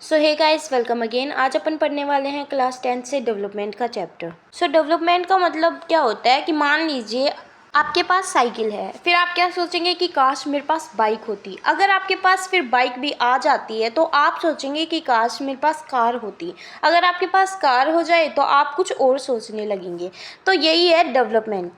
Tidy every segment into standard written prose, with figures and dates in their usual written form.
सो hey guys, welcome again. आज अपन पढ़ने वाले हैं क्लास 10 से डेवलपमेंट का चैप्टर। सो डेवलपमेंट का मतलब क्या होता है कि मान लीजिए आपके पास साइकिल है, फिर आप क्या सोचेंगे कि काश मेरे पास बाइक होती। अगर आपके पास फिर बाइक भी आ जाती है तो आप सोचेंगे कि काश मेरे पास कार होती। अगर आपके पास कार हो जाए तो आप कुछ और सोचने लगेंगे। तो यही है डेवलपमेंट,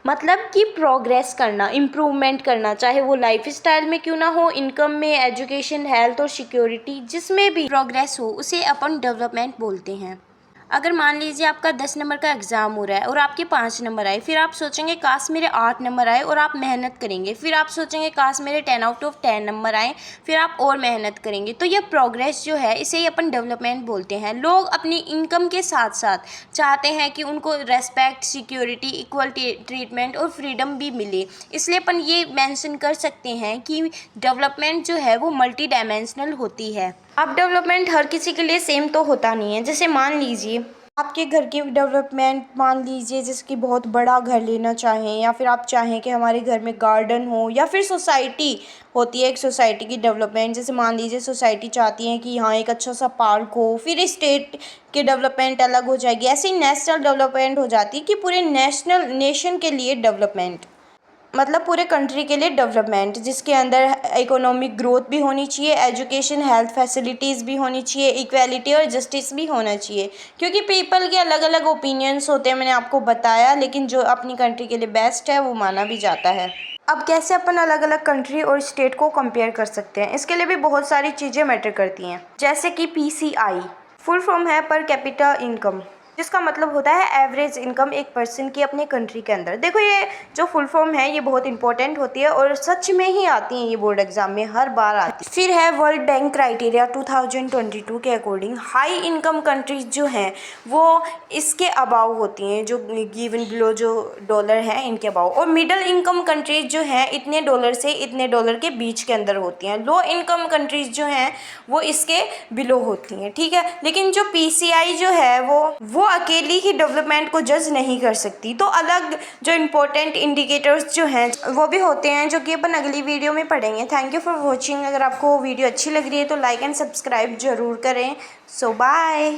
मतलब कि प्रोग्रेस करना, इम्प्रूवमेंट करना, चाहे वो लाइफ स्टाइल में क्यों ना हो, इनकम में, एजुकेशन, हेल्थ और सिक्योरिटी, जिसमें भी प्रोग्रेस हो उसे अपन डेवलपमेंट बोलते हैं। अगर मान लीजिए आपका 10 नंबर का एग्ज़ाम हो रहा है और आपके 5 नंबर आए, फिर आप सोचेंगे काश मेरे 8 नंबर आए और आप मेहनत करेंगे। फिर आप सोचेंगे काश मेरे 10 आउट ऑफ 10 नंबर आए, फिर आप और मेहनत करेंगे। तो ये प्रोग्रेस जो है इसे ही अपन डेवलपमेंट बोलते हैं। लोग अपनी इनकम के साथ साथ चाहते हैं कि उनको रेस्पेक्ट, सिक्योरिटी, इक्वल ट्रीटमेंट और फ्रीडम भी मिले। इसलिए अपन ये मेंशन कर सकते हैं कि डेवलपमेंट जो है वो मल्टी डायमेंशनल होती है। अब डेवलपमेंट हर किसी के लिए सेम तो होता नहीं है। जैसे मान लीजिए आपके घर की डेवलपमेंट, मान लीजिए जिसकी बहुत बड़ा घर लेना चाहें, या फिर आप चाहें कि हमारे घर में गार्डन हो, या फिर सोसाइटी होती है एक सोसाइटी की डेवलपमेंट। जैसे मान लीजिए सोसाइटी चाहती है कि यहाँ एक अच्छा सा पार्क हो, फिर स्टेट की डेवलपमेंट अलग हो जाएगी। ऐसे ही नेशनल डेवलपमेंट हो जाती है कि पूरे नेशन के लिए डेवलपमेंट, मतलब पूरे कंट्री के लिए डेवलपमेंट, जिसके अंदर इकोनॉमिक ग्रोथ भी होनी चाहिए, एजुकेशन, हेल्थ फैसिलिटीज़ भी होनी चाहिए, इक्वालिटी और जस्टिस भी होना चाहिए। क्योंकि पीपल के अलग अलग ओपिनियंस होते हैं, मैंने आपको बताया, लेकिन जो अपनी कंट्री के लिए बेस्ट है वो माना भी जाता है। अब कैसे अपन अलग अलग कंट्री और स्टेट को कंपेयर कर सकते हैं, इसके लिए भी बहुत सारी चीज़ें मैटर करती हैं। जैसे कि PCI फुल फॉर्म है पर कैपिटा इनकम, जिसका मतलब होता है एवरेज इनकम एक पर्सन की अपने कंट्री के अंदर। देखो, ये जो फुल फॉर्म है ये बहुत इंपॉर्टेंट होती है और सच में ही आती है, ये बोर्ड एग्जाम में हर बार आती है। फिर है वर्ल्ड बैंक क्राइटेरिया 2022 के अकॉर्डिंग हाई इनकम कंट्रीज जो हैं वो इसके अबाव होती हैं, जो गिवन बिलो जो डॉलर है इनके अबाव, और मिडिल इनकम कंट्रीज जो हैं इतने डॉलर से इतने डॉलर के बीच के अंदर होती हैं। लो इनकम कंट्रीज जो हैं वो इसके बिलो होती हैं, ठीक है। लेकिन जो PCI जो है वो अकेली ही डेवलपमेंट को जज नहीं कर सकती। तो अलग जो इम्पोर्टेंट इंडिकेटर्स जो हैं वो भी होते हैं, जो कि अपन अगली वीडियो में पढ़ेंगे। Thank you for watching. अगर आपको वीडियो अच्छी लग रही है तो लाइक एंड सब्सक्राइब जरूर करें। सो बाय।